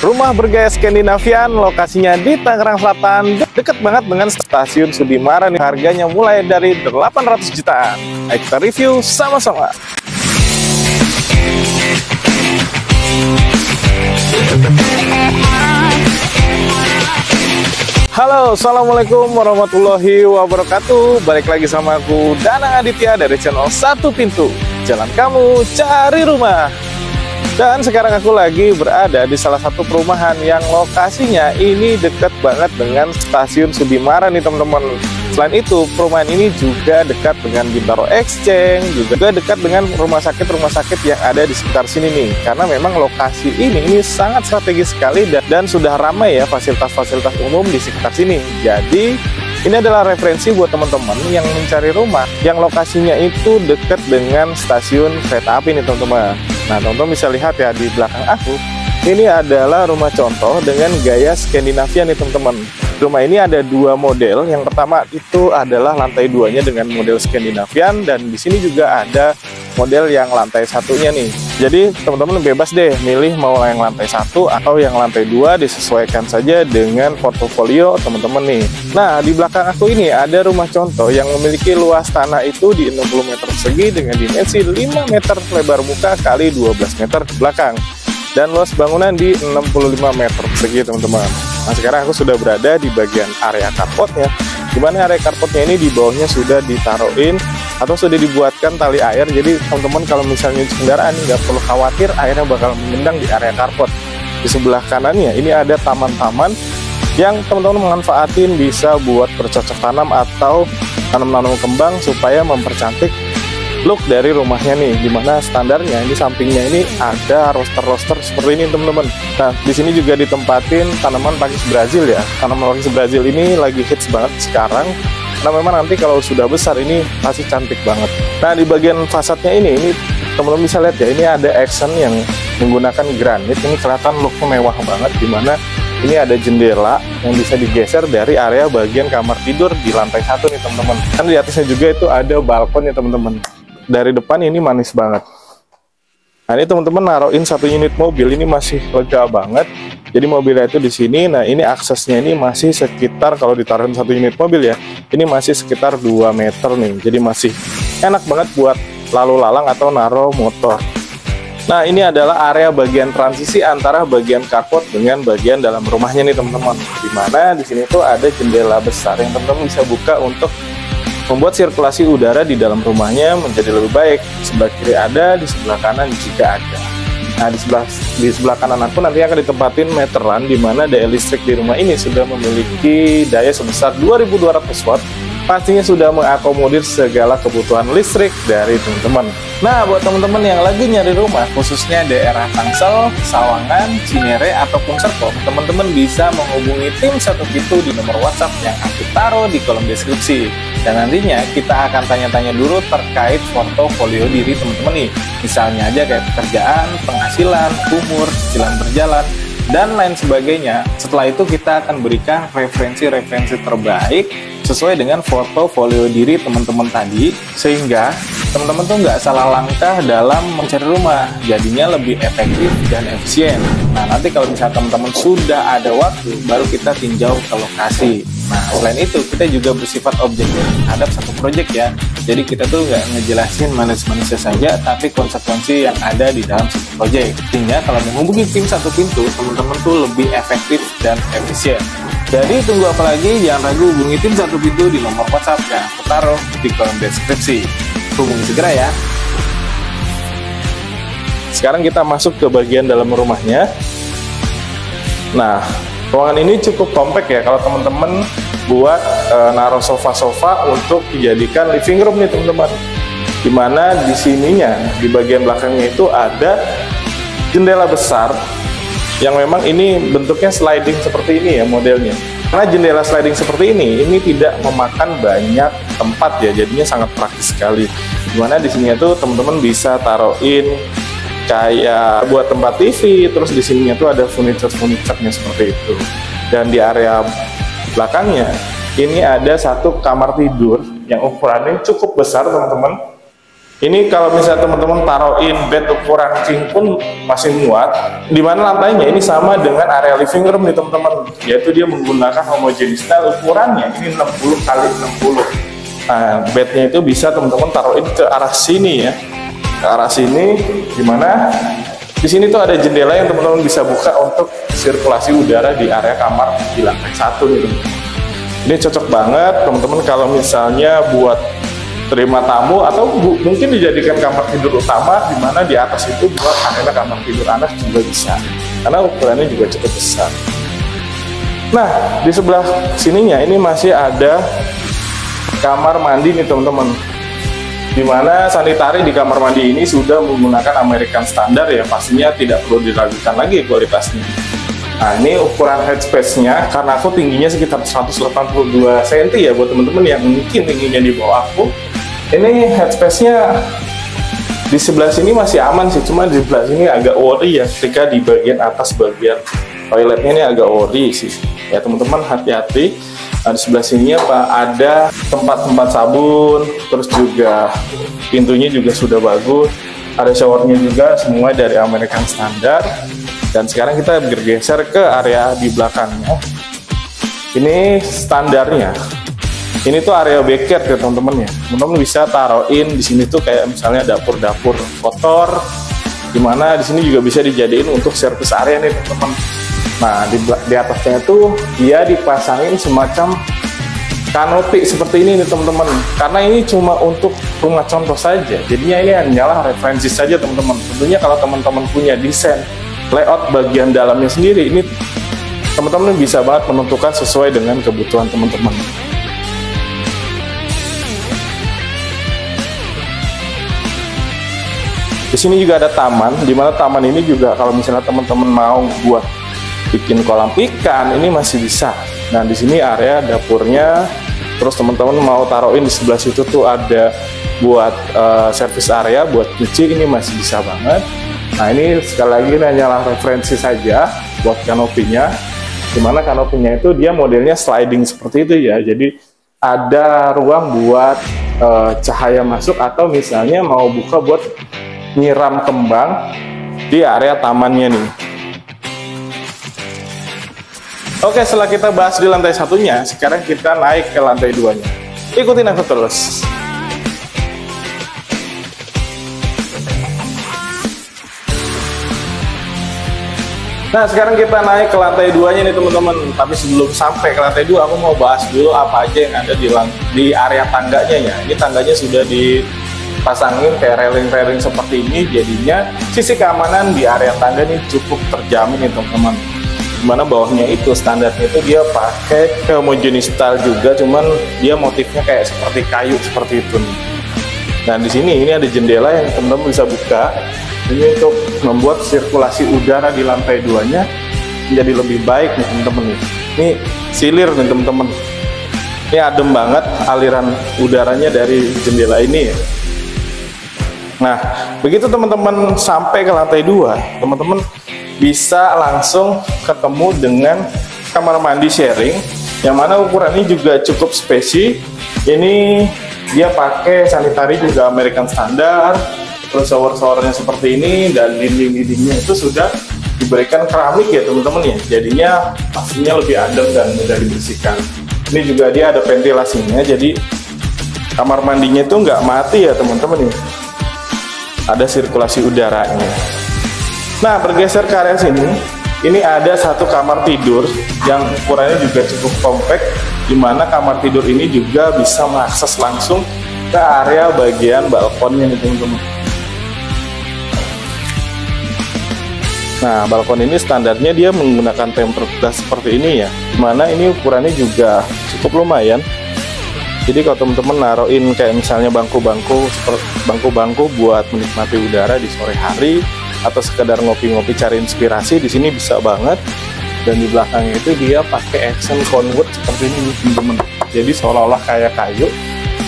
Rumah bergaya Skandinavian, lokasinya di Tangerang Selatan, dekat banget dengan stasiun Sudirman. Harganya mulai dari 800 jutaan. Ayo kita review sama-sama. Halo, assalamualaikum warahmatullahi wabarakatuh. Balik lagi sama aku Danang Aditya dari channel Satu Pintu. Jalan kamu cari rumah. Dan sekarang aku lagi berada di salah satu perumahan yang lokasinya ini dekat banget dengan stasiun Sudirman nih teman-teman. Selain itu, perumahan ini juga dekat dengan Bintaro Exchange, juga dekat dengan rumah sakit yang ada di sekitar sini nih. Karena memang lokasi ini sangat strategis sekali dan sudah ramai ya fasilitas-fasilitas umum di sekitar sini. Jadi ini adalah referensi buat teman-teman yang mencari rumah yang lokasinya itu dekat dengan stasiun kereta api nih teman-teman. Nah, teman-teman bisa lihat ya di belakang aku. Ini adalah rumah contoh dengan gaya Skandinavian nih teman-teman. Rumah ini ada dua model. Yang pertama itu adalah lantai duanya dengan model Skandinavian, dan di sini juga ada model yang lantai satunya nih. Jadi teman-teman bebas deh milih mau yang lantai satu atau yang lantai dua, disesuaikan saja dengan portofolio teman-teman nih. Nah, di belakang aku ini ada rumah contoh yang memiliki luas tanah itu di 60 meter persegi dengan dimensi 5 meter lebar muka kali 12 meter di belakang. Dan luas bangunan di 65 meter persegi teman-teman. Nah, sekarang aku sudah berada di bagian area carportnya, dimana area carportnya ini di bawahnya sudah ditaruhin atau sudah dibuatkan tali air. Jadi teman-teman kalau misalnya nyuci kendaraan nggak perlu khawatir airnya bakal mengendang di area carport. Di sebelah kanannya ini ada taman-taman yang teman-teman manfaatin bisa buat bercocok tanam atau tanam-tanam kembang supaya mempercantik look dari rumahnya nih, dimana standarnya di sampingnya ini ada roster-roster seperti ini teman-teman. Nah, di sini juga ditempatin tanaman pakis Brazil ya. Tanaman pakis Brazil ini lagi hits banget sekarang. Nah, memang nanti kalau sudah besar ini pasti cantik banget. Nah, di bagian fasadnya ini teman-teman bisa lihat ya, ini ada accent yang menggunakan granit. Ini kelihatan looknya mewah banget, dimana ini ada jendela yang bisa digeser dari area bagian kamar tidur di lantai 1 nih teman-teman. Kan di atasnya juga itu ada balkon ya teman-teman. Dari depan ini manis banget. Nah, ini teman-teman naruhin satu unit mobil, ini masih lega banget. Jadi mobilnya itu di sini. Nah, ini aksesnya ini masih sekitar, kalau ditaruhin satu unit mobil ya, ini masih sekitar 2 meter nih. Jadi masih enak banget buat lalu lalang atau naruh motor. Nah, ini adalah area bagian transisi antara bagian carport dengan bagian dalam rumahnya nih teman-teman. Dimana di sini tuh ada jendela besar yang teman-teman bisa buka untuk membuat sirkulasi udara di dalam rumahnya menjadi lebih baik. Sebelah kiri ada, di sebelah kanan juga ada. Nah, di sebelah kanan aku nanti akan ditempatin meteran, di mana daya listrik di rumah ini sudah memiliki daya sebesar 2200 watt. Pastinya sudah mengakomodir segala kebutuhan listrik dari teman-teman. Nah, buat teman-teman yang lagi nyari rumah, khususnya daerah Tangsel, Sawangan, Cinere, ataupun Serpong, teman-teman bisa menghubungi tim Satu Pintu di nomor WhatsApp yang aku taruh di kolom deskripsi. Dan nantinya kita akan tanya-tanya dulu terkait portofolio diri teman-teman nih. Misalnya aja kayak pekerjaan, penghasilan, umur, cicilan berjalan, dan lain sebagainya. Setelah itu kita akan berikan referensi-referensi terbaik sesuai dengan portofolio diri teman-teman tadi, sehingga teman-teman tuh nggak salah langkah dalam mencari rumah, jadinya lebih efektif dan efisien. Nah, nanti kalau misalnya teman-teman sudah ada waktu, baru kita tinjau ke lokasi. Nah, selain itu kita juga bersifat objektif terhadap satu proyek ya. Jadi kita tuh nggak ngejelasin manis-manisnya saja, tapi konsekuensi yang ada di dalam satu proyek. Sehingga kalau menghubungi tim Satu Pintu, teman-teman tuh lebih efektif dan efisien. Jadi tunggu apa lagi? Jangan ragu, hubungi tim Satu Pintu di nomor WhatsApp yang aku taruh di kolom deskripsi. Hubungi segera ya. Sekarang kita masuk ke bagian dalam rumahnya. Nah, ruangan ini cukup kompak ya kalau teman-teman buat naruh sofa-sofa untuk dijadikan living room nih teman-teman. Dimana di sininya, di bagian belakangnya itu ada jendela besar yang memang ini bentuknya sliding seperti ini ya modelnya. Karena jendela sliding seperti ini tidak memakan banyak tempat ya, jadinya sangat praktis sekali. Dimana di sini tuh teman-teman bisa taruhin kayak buat tempat TV, terus di sininya tuh ada furniture-nya seperti itu. Dan di area belakangnya ini ada satu kamar tidur yang ukurannya cukup besar teman-teman. Ini kalau misalnya teman-teman taruhin bed ukuran king pun masih muat. Dimana lantainya ini sama dengan area living room nih teman-teman, yaitu dia menggunakan homogeneous style. Ukurannya ini 60 kali 60. Nah, bednya itu bisa teman-teman taruhin ke arah sini ya, ke arah sini. Dimana di sini tuh ada jendela yang teman-teman bisa buka untuk sirkulasi udara di area kamar di lantai 1 nih teman-teman. Ini cocok banget teman-teman kalau misalnya buat terima tamu, atau mungkin dijadikan kamar tidur utama, di mana di atas itu buat area kamar tidur anak juga bisa, karena ukurannya juga cukup besar. Nah, di sebelah sininya ini masih ada kamar mandi nih teman-teman, di mana sanitari di kamar mandi ini sudah menggunakan American Standard ya, pastinya tidak perlu diragukan lagi kualitasnya. Nah, ini ukuran headspace-nya, karena aku tingginya sekitar 182 cm ya, buat teman-teman yang mungkin tingginya di bawah aku. Ini headspace-nya di sebelah sini masih aman sih, cuma di sebelah sini agak worry ya, ketika di bagian atas bagian toiletnya ini agak worry sih. Ya teman-teman hati-hati. Nah, di sebelah sini Pak ada tempat-tempat sabun, terus juga pintunya juga sudah bagus, ada showernya juga, semua dari American Standard. Dan sekarang kita bergeser ke area di belakangnya. Ini standarnya. Ini tuh area backyard ya teman-teman ya. Teman-teman bisa taruhin di sini tuh kayak misalnya dapur-dapur kotor, dimana di sini juga bisa dijadiin untuk service area nih teman-teman. Nah, di atasnya tuh dia dipasangin semacam kanopi seperti ini nih teman-teman. Karena ini cuma untuk rumah contoh saja, jadinya ini hanyalah referensi saja teman-teman. Tentunya kalau teman-teman punya desain layout bagian dalamnya sendiri, ini teman-teman bisa banget menentukan sesuai dengan kebutuhan teman-teman. Di sini juga ada taman, di mana taman ini juga kalau misalnya teman-teman mau buat bikin kolam ikan, ini masih bisa. Nah, di sini area dapurnya, terus teman-teman mau taruhin di sebelah situ tuh ada buat service area, buat cuci, ini masih bisa banget. Nah, ini sekali lagi ini hanyalah referensi saja buat kanopinya, dimana kanopinya itu dia modelnya sliding seperti itu ya, jadi ada ruang buat cahaya masuk, atau misalnya mau buka buat nyiram kembang di area tamannya nih. Oke, setelah kita bahas di lantai satunya, sekarang kita naik ke lantai 2-nya. Ikutin aku terus. Nah, sekarang kita naik ke lantai 2-nya nih teman-teman. Tapi sebelum sampai ke lantai 2, aku mau bahas dulu apa aja yang ada di area tangganya ya. Ini tangganya sudah dipasangin kayak railing-railing seperti ini, jadinya sisi keamanan di area tangga ini cukup terjamin nih teman-teman. Dimana bawahnya itu standarnya itu dia pakai homogeneous style juga, cuman dia motifnya kayak seperti kayu seperti itu nih. Nah, di sini ini ada jendela yang teman-teman bisa buka. Ini untuk membuat sirkulasi udara di lantai 2-nya menjadi lebih baik nih teman-teman nih. Ini silir nih teman-teman. Ini adem banget aliran udaranya dari jendela ini ya. Nah, begitu teman-teman sampai ke lantai 2, teman-teman bisa langsung ketemu dengan kamar mandi sharing, yang mana ukurannya juga cukup spesies. Ini dia pakai sanitari juga American Standard, terus shower-showernya seperti ini, dan dinding-dindingnya itu sudah diberikan keramik ya teman-teman ya, jadinya pastinya lebih adem dan mudah dibersihkan. Ini juga dia ada ventilasinya, jadi kamar mandinya itu nggak mati ya teman-teman ya, ada sirkulasi udaranya. Nah, bergeser ke area sini, ini ada satu kamar tidur yang ukurannya juga cukup kompak, di mana kamar tidur ini juga bisa mengakses langsung ke area bagian balkonnya nih teman-teman. Nah, balkon ini standarnya dia menggunakan tempered glass seperti ini ya, dimana ini ukurannya juga cukup lumayan. Jadi kalau teman-teman naruhin kayak misalnya bangku-bangku buat menikmati udara di sore hari, atau sekedar ngopi-ngopi cari inspirasi, di sini bisa banget. Dan di belakangnya itu dia pakai accent conwood seperti ini teman-teman. Jadi seolah-olah kayak kayu,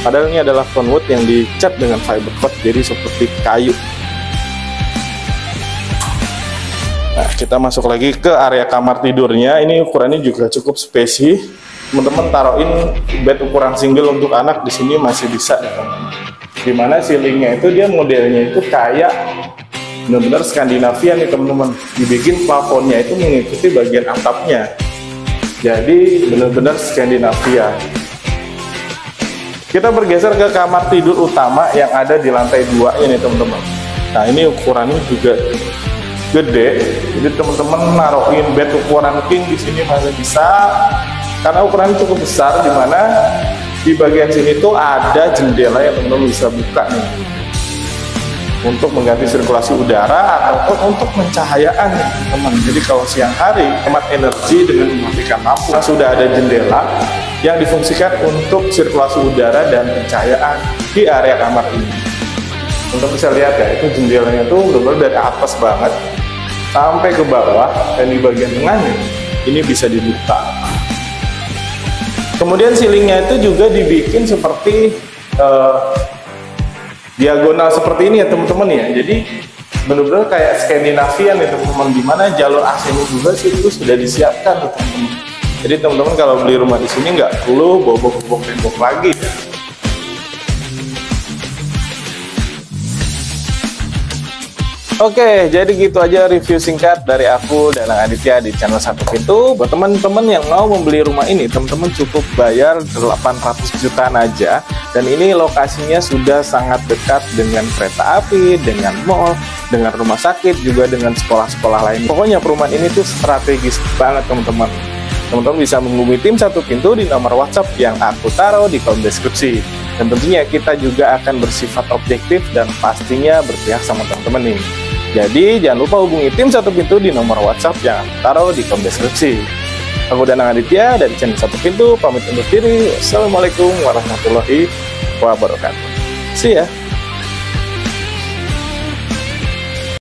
padahal ini adalah conwood yang dicat dengan fiber coat, jadi seperti kayu. Nah, kita masuk lagi ke area kamar tidurnya. Ini ukurannya juga cukup spesies. Teman-teman taruhin bed ukuran single untuk anak di sini masih bisa ya teman-teman. Dimana ceilingnya itu dia modelnya itu kayak benar-benar Skandinavia nih teman-teman. Dibikin plafonnya itu mengikuti bagian atapnya. Jadi benar-benar Skandinavia. Kita bergeser ke kamar tidur utama yang ada di lantai 2 ini teman-teman. Nah ini ukurannya juga gede, jadi teman-teman naruhin bed ukuran king di sini masih bisa, karena ukurannya cukup besar. Dimana di bagian sini tuh ada jendela yang teman-teman bisa buka nih untuk mengganti sirkulasi udara ataupun untuk pencahayaan nih teman-teman. Jadi kalau siang hari hemat energi dengan mematikan lampu. Sudah ada jendela yang difungsikan untuk sirkulasi udara dan pencahayaan di area kamar ini. Untuk bisa lihat ya, itu jendelanya tuh benar-benar dari atas banget sampai ke bawah, dan di bagian tengahnya ini bisa dibuka. Kemudian ceilingnya itu juga dibikin seperti diagonal seperti ini ya teman-teman ya. Jadi benar-benar kayak Skandinavian ya teman-teman, dimana jalur AC-nya juga sih itu sudah disiapkan tuh teman-teman. Jadi teman-teman kalau beli rumah di sini nggak perlu bobok-bobok tembok lagi ya. Oke, jadi gitu aja review singkat dari aku Danang Aditya di channel Satu Pintu. Buat teman-teman yang mau membeli rumah ini, teman-teman cukup bayar 800 jutaan aja. Dan ini lokasinya sudah sangat dekat dengan kereta api, dengan mall, dengan rumah sakit, juga dengan sekolah-sekolah lain. Pokoknya perumahan ini tuh strategis banget teman-teman. Teman-teman bisa menghubungi tim Satu Pintu di nomor WhatsApp yang aku taruh di kolom deskripsi. Dan tentunya kita juga akan bersifat objektif dan pastinya berpihak sama teman-teman nih. Jadi jangan lupa hubungi tim Satu Pintu di nomor WhatsApp yang taruh di kolom deskripsi. Aku Danang Aditya dari channel Satu Pintu pamit undur diri. Assalamualaikum warahmatullahi wabarakatuh. See ya.